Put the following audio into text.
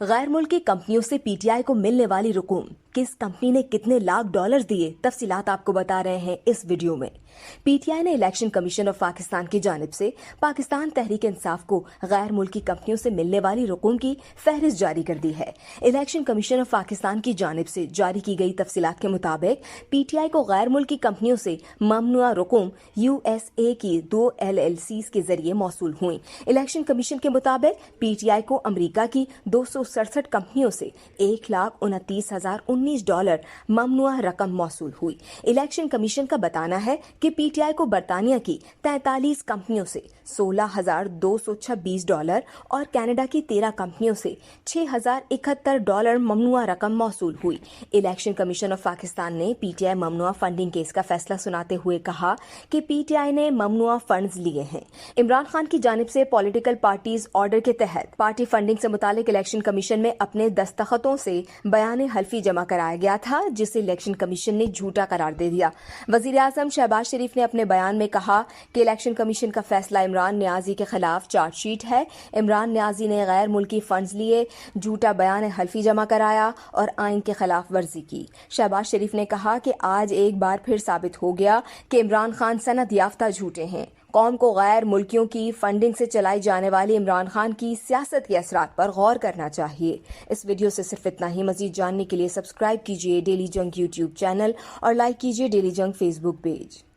غیر ملکی کمپنیوں سے پی ٹی آئی کو ملنے والی رقوم، کس کمپنی نے کتنے لاکھ ڈالر دیے، تفصیلات آپ کو بتا رہے ہیں اس ویڈیو میں۔ پی ٹی آئی نے الیکشن کمیشن آف پاکستان کی جانب سے پاکستان تحریک انصاف کو غیر ملکی کمپنیوں سے ملنے والی رقوم کی فہرست جاری کر دی ہے۔ الیکشن کمیشن آف پاکستان کی جانب سے جاری کی گئی تفصیلات کے مطابق پی ٹی آئی کو غیر ملکی کمپنیوں سے ممنوعہ رقوم یو ایس اے کی 2 LLCs کے ذریعے موصول ہوئیں۔ الیکشن کمیشن کے مطابق پی ٹی آئی کو امریکہ کی 267 کمپنیوں سے $1,29,019 ممنوعہ رقم موصول ہوئی۔ الیکشن کمیشن کا بتانا ہے کہ پی ٹی آئی کو برطانیہ کی 43 کمپنیوں سے $16,226 اور کینیڈا کی 13 کمپنیوں سے $6,071 ممنوعہ رقم موصول ہوئی۔ Election commission of Pakistan P T I آئی ممنوعہ فنڈنگ کیس کا فیصلہ سناتے ہوئے کہا کہ پی ٹی آئی نے ممنوعہ فنڈز لیے ہیں۔ عمران خان کی جانب سے پولیٹیکل پارٹیز آرڈر کے تحت پارٹی فنڈنگ سے متعلق الیکشن کمیشن میں اپنے دستخطوں سے بیان حلفی جمع کرایا گیا تھا، جسے الیکشن کمیشن نے جھوٹا قرار دے دیا۔ وزیر اعظم شہباز شریف نے اپنے بیان میں کہا کہ الیکشن کمیشن کا فیصلہ عمران نیازی کے خلاف چارج شیٹ ہے۔ عمران نیازی نے غیر ملکی فنڈز لیے، جھوٹا بیان حلفی جمع کرایا اور آئین کی خلاف ورزی کی۔ شہباز شریف نے کہا کہ آج ایک بار پھر ثابت ہو گیا کہ عمران خان سند یافتہ جھوٹے ہیں۔ قوم کو غیر ملکیوں کی فنڈنگ سے چلائی جانے والی عمران خان کی سیاست کے اثرات پر غور کرنا چاہیے۔ اس ویڈیو سے صرف اتنا ہی۔ مزید جاننے کے لیے سبسکرائب کیجیے ڈیلی جنگ یوٹیوب چینل اور لائک کیجیے ڈیلی جنگ فیس بک پیج۔